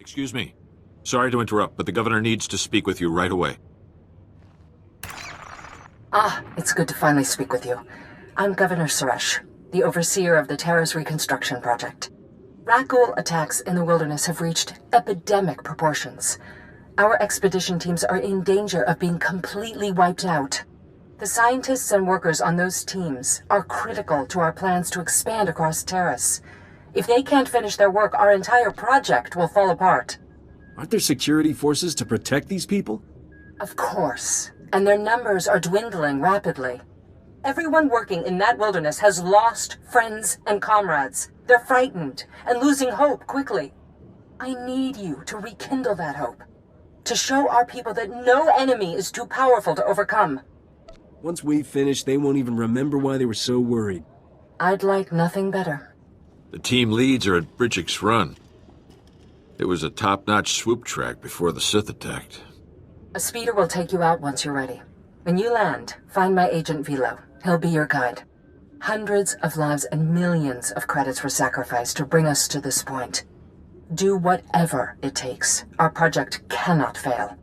Excuse me. Sorry to interrupt, but the governor needs to speak with you right away. It's good to finally speak with you. I'm Governor Suresh, the overseer of the Taris reconstruction project. Rakghoul attacks in the wilderness have reached epidemic proportions. Our expedition teams are in danger of being completely wiped out. The scientists and workers on those teams are critical to our plans to expand across Taris. If they can't finish their work, our entire project will fall apart. Aren't there security forces to protect these people? Of course, and their numbers are dwindling rapidly. Everyone working in that wilderness has lost friends and comrades. They're frightened and losing hope quickly. I need you to rekindle that hope, to show our people that no enemy is too powerful to overcome. Once we finish, they won't even remember why they were so worried. I'd like nothing better. The team leads are at Bridgick's Run. It was a top-notch swoop track before the Sith attacked. A speeder will take you out once you're ready. When you land, find my agent Vilo. He'll be your guide. Hundreds of lives and millions of credits were sacrificed to bring us to this point. Do whatever it takes. Our project cannot fail.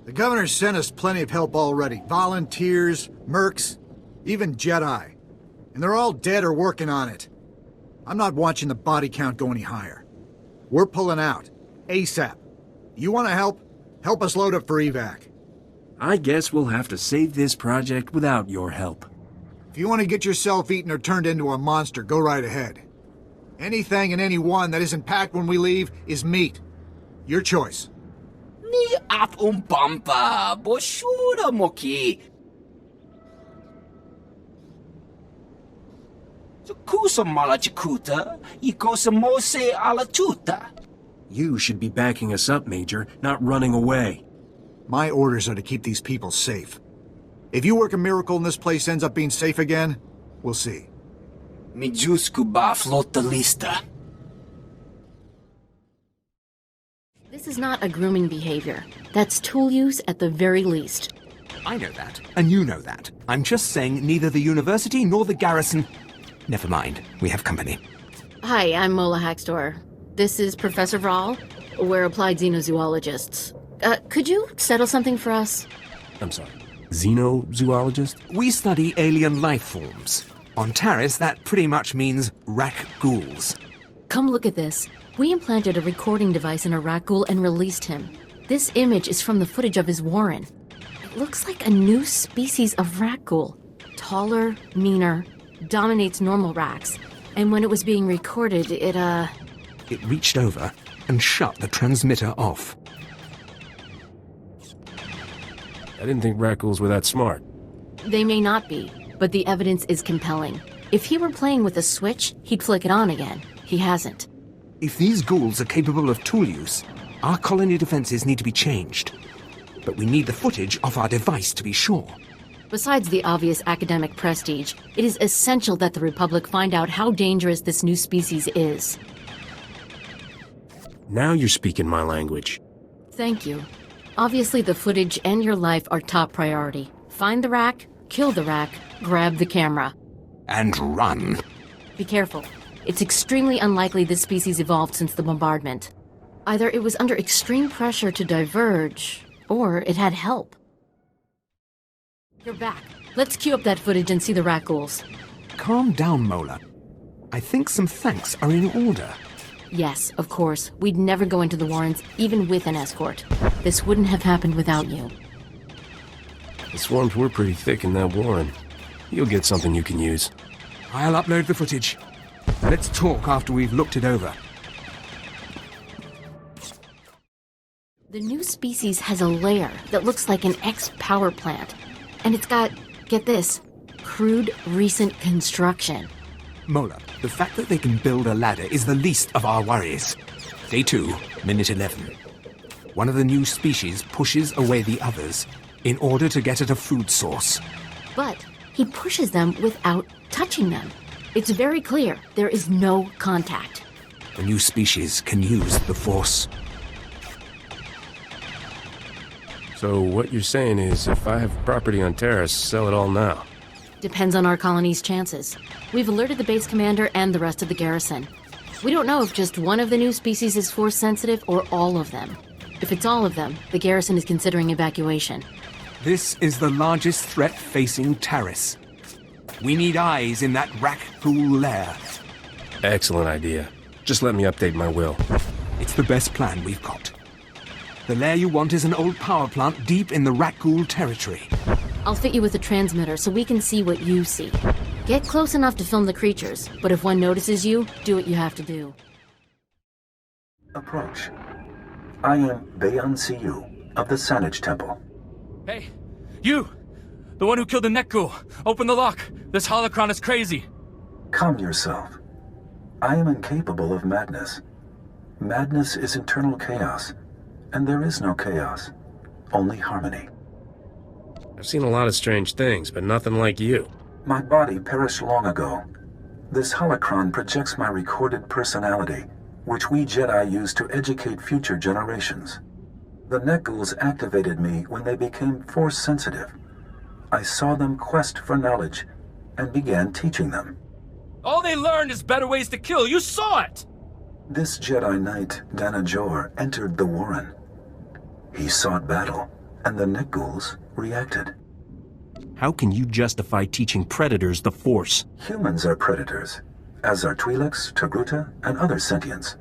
The governor sent us plenty of help already. Volunteers, mercs, even Jedi. And they're all dead or working on it. I'm not watching the body count go any higher. We're pulling out. ASAP. You want to help? Help us load up for evac. I guess we'll have to save this project without your help. If you want to get yourself eaten or turned into a monster, go right ahead. Anything and anyone that isn't packed when we leave is meat. Your choice. Ni at umpampa, boshura moki. Kusa malachikuta, ikosa mose alachuta. You should be backing us up, Major, not running away. My orders are to keep these people safe. If you work a miracle and this place ends up being safe again, we'll see. Mijusku ba flotta lista. This is not a grooming behavior. That's tool use at the very least. I know that, and you know that. I'm just saying neither the university nor the garrison... Never mind, we have company. Hi, I'm Mola Haxtor. This is Professor Vraal. We're applied xenozoologists. Could you settle something for us? I'm sorry. Xenozoologist? We study alien life forms. On Taris, that pretty much means Rakghouls. Come look at this. We implanted a recording device in a Rakghoul and released him. This image is from the footage of his warren. It looks like a new species of Rakghoul. Taller, meaner, dominates normal racks. And when it was being recorded, it reached over and shut the transmitter off. I didn't think Rakghouls were that smart. They may not be, but the evidence is compelling. If he were playing with a switch, he'd flick it on again. He hasn't. If these ghouls are capable of tool use, our colony defenses need to be changed. But we need the footage of our device to be sure. Besides the obvious academic prestige, it is essential that the Republic find out how dangerous this new species is. Now you're speaking my language. Thank you. Obviously, the footage and your life are top priority. Find the rack, kill the rack, grab the camera. And run. Be careful. It's extremely unlikely this species evolved since the bombardment. Either it was under extreme pressure to diverge, or it had help. You're back. Let's queue up that footage and see the Rakghouls. Calm down, Mola. I think some thanks are in order. Yes, of course. We'd never go into the Warrens, even with an escort. This wouldn't have happened without you. The swarms were pretty thick in that warren. You'll get something you can use. I'll upload the footage. Let's talk after we've looked it over. The new species has a lair that looks like an ex-power plant. And it's got, get this, crude recent construction. Mola, the fact that they can build a ladder is the least of our worries. Day 2, minute 11. One of the new species pushes away the others in order to get at a food source. But he pushes them without touching them. It's very clear there is no contact. The new species can use the Force. So what you're saying is, if I have property on Taris, sell it all now. Depends on our colony's chances. We've alerted the base commander and the rest of the garrison. We don't know if just one of the new species is force-sensitive or all of them. If it's all of them, the garrison is considering evacuation. This is the largest threat facing Taris. We need eyes in that Rakghoul lair. Excellent idea. Just let me update my will. It's the best plan we've got. The lair you want is an old power plant deep in the Rakghoul territory. I'll fit you with a transmitter so we can see what you see. Get close enough to film the creatures, but if one notices you, do what you have to do. Approach. I am Bayon Siyu of the Sanage Temple. Hey, you! The one who killed the Nekgul! Open the lock! This holocron is crazy! Calm yourself. I am incapable of madness. Madness is internal chaos, and there is no chaos, only harmony. I've seen a lot of strange things, but nothing like you. My body perished long ago. This holocron projects my recorded personality, which we Jedi use to educate future generations. The Nekguls activated me when they became force-sensitive. I saw them quest for knowledge, and began teaching them. All they learned is better ways to kill. You saw it! This Jedi Knight, Dana Jor, entered the Warren. He sought battle, and the Nekguls reacted. How can you justify teaching predators the Force? Humans are predators, as are Twi'leks, Togruta, and other sentients.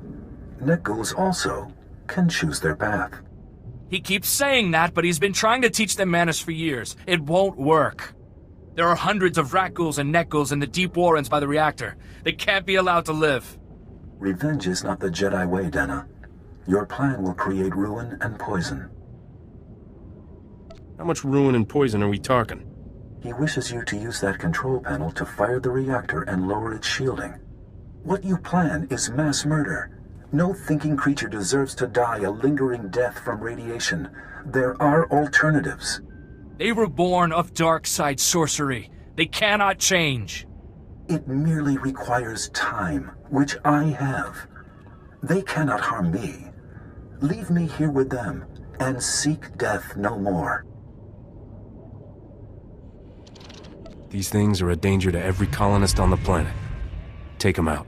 Nekguls also can choose their path. He keeps saying that, but he's been trying to teach them manners for years. It won't work. There are hundreds of Rakghouls and Nekguls in the deep Warrens by the reactor. They can't be allowed to live. Revenge is not the Jedi way, Dana. Your plan will create ruin and poison. How much ruin and poison are we talking? He wishes you to use that control panel to fire the reactor and lower its shielding. What you plan is mass murder. No thinking creature deserves to die a lingering death from radiation. There are alternatives. They were born of dark side sorcery. They cannot change. It merely requires time, which I have. They cannot harm me. Leave me here with them, and seek death no more. These things are a danger to every colonist on the planet. Take them out.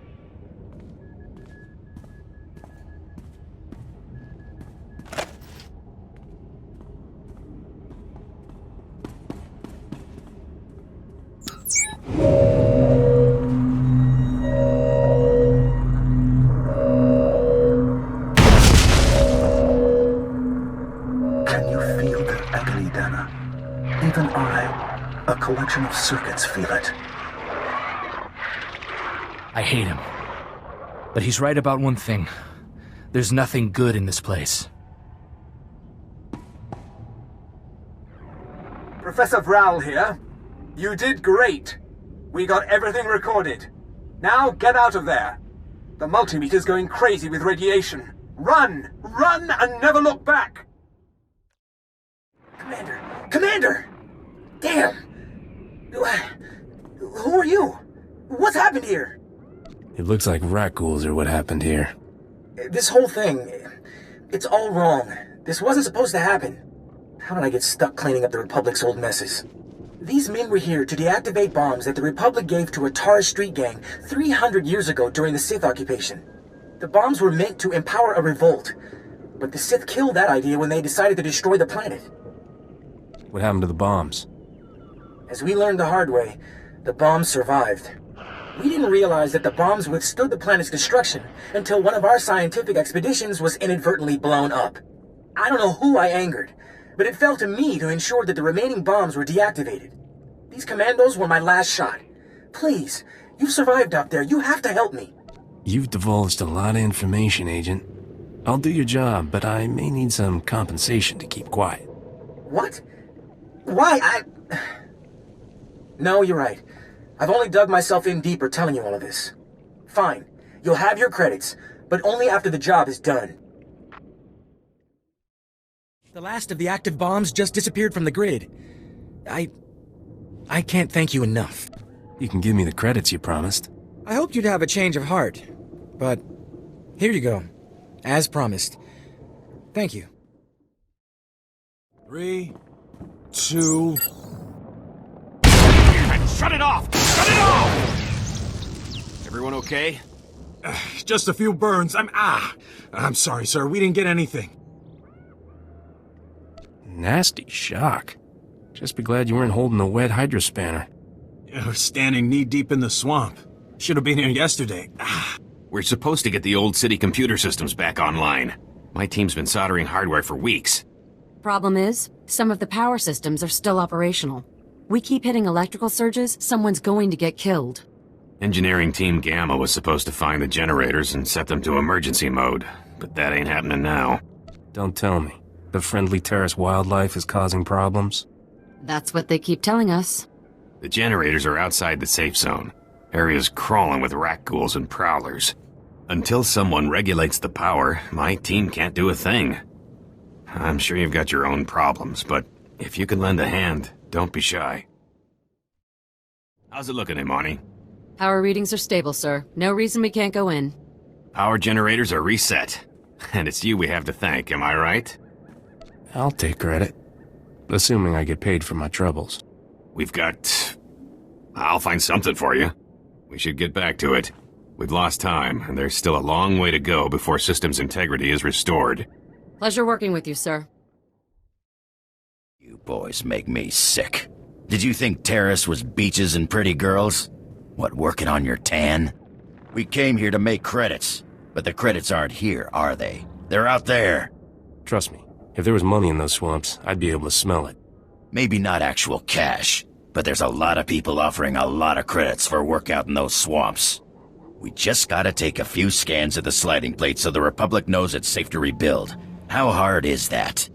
Can you feel the agony, Dana? Even I, a collection of circuits, feel it. I hate him. But he's right about one thing. There's nothing good in this place. Professor Vral here. You did great. We got everything recorded. Now get out of there. The multimeter's going crazy with radiation. Run! Run and never look back! Commander! Commander! Damn! Who are you? What's happened here? It looks like Rakghouls are what happened here. This whole thing, it's all wrong. This wasn't supposed to happen. How did I get stuck cleaning up the Republic's old messes? These men were here to deactivate bombs that the Republic gave to a Taris street gang 300 years ago during the Sith occupation. The bombs were meant to empower a revolt, but the Sith killed that idea when they decided to destroy the planet. What happened to the bombs? As we learned the hard way, the bombs survived. We didn't realize that the bombs withstood the planet's destruction until one of our scientific expeditions was inadvertently blown up. I don't know who I angered, but it fell to me to ensure that the remaining bombs were deactivated. These commandos were my last shot. Please, you've survived out there. You have to help me. You've divulged a lot of information, Agent. I'll do your job, but I may need some compensation to keep quiet. What? Why? No, you're right. I've only dug myself in deeper telling you all of this. Fine. You'll have your credits, but only after the job is done. The last of the active bombs just disappeared from the grid. I can't thank you enough. You can give me the credits you promised. I hoped you'd have a change of heart, but here you go. As promised. Thank you. 3, 2... Shut it off! Shut it off! Everyone okay? Just a few burns. I'm sorry, sir. We didn't get anything. Nasty shock. Just be glad you weren't holding the wet hydrospanner. We're standing knee-deep in the swamp. Should have been here yesterday. We're supposed to get the old city computer systems back online. My team's been soldering hardware for weeks. Problem is, some of the power systems are still operational. We keep hitting electrical surges, someone's going to get killed. Engineering Team Gamma was supposed to find the generators and set them to emergency mode, but that ain't happening now. Don't tell me. The friendly Taris wildlife is causing problems? That's what they keep telling us. The generators are outside the safe zone. Area's crawling with rat ghouls and prowlers. Until someone regulates the power, my team can't do a thing. I'm sure you've got your own problems, but if you can lend a hand, don't be shy. How's it looking, Imani? Power readings are stable, sir. No reason we can't go in. Power generators are reset. And it's you we have to thank, am I right? I'll take credit. Assuming I get paid for my troubles. I'll find something for you. We should get back to it. We've lost time, and there's still a long way to go before systems integrity is restored. Pleasure working with you, sir. You boys make me sick. Did you think Taris was beaches and pretty girls? What, working on your tan? We came here to make credits, but the credits aren't here, are they? They're out there. Trust me, if there was money in those swamps, I'd be able to smell it. Maybe not actual cash, but there's a lot of people offering a lot of credits for work out in those swamps. We just gotta take a few scans of the sliding plate so the Republic knows it's safe to rebuild. How hard is that?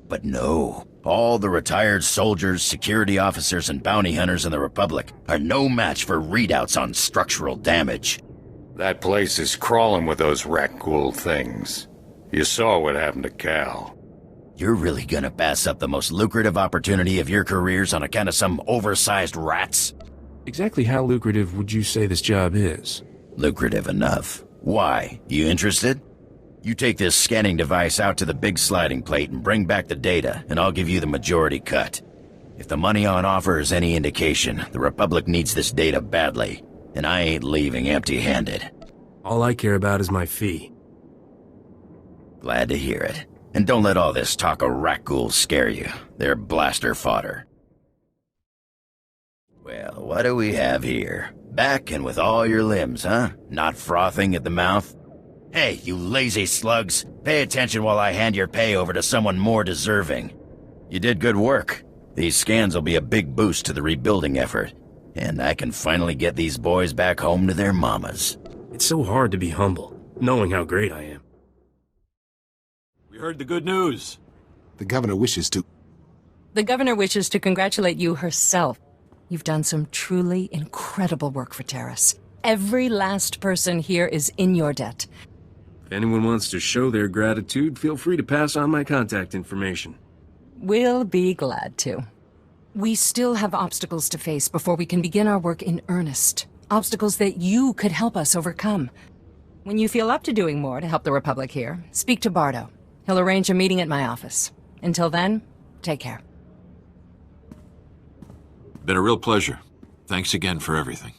But no, all the retired soldiers, security officers, and bounty hunters in the Republic are no match for readouts on structural damage. That place is crawling with those rat ghoul things. You saw what happened to Cal. You're really gonna pass up the most lucrative opportunity of your careers on account of some oversized rats? Exactly how lucrative would you say this job is? Lucrative enough. Why? You interested? You take this scanning device out to the big sliding plate and bring back the data, and I'll give you the majority cut. If the money on offer is any indication, the Republic needs this data badly, and I ain't leaving empty-handed. All I care about is my fee. Glad to hear it. And don't let all this talk of rat ghouls scare you. They're blaster fodder. Well, what do we have here? Back and with all your limbs, huh? Not frothing at the mouth? Hey, you lazy slugs, pay attention while I hand your pay over to someone more deserving. You did good work. These scans will be a big boost to the rebuilding effort, and I can finally get these boys back home to their mamas. It's so hard to be humble, knowing how great I am. We heard the good news. The governor wishes to... The governor wishes to congratulate you herself. You've done some truly incredible work for Taris. Every last person here is in your debt. If anyone wants to show their gratitude, feel free to pass on my contact information. We'll be glad to. We still have obstacles to face before we can begin our work in earnest. Obstacles that you could help us overcome. When you feel up to doing more to help the Republic here, speak to Bardo. He'll arrange a meeting at my office. Until then, take care. Been a real pleasure. Thanks again for everything.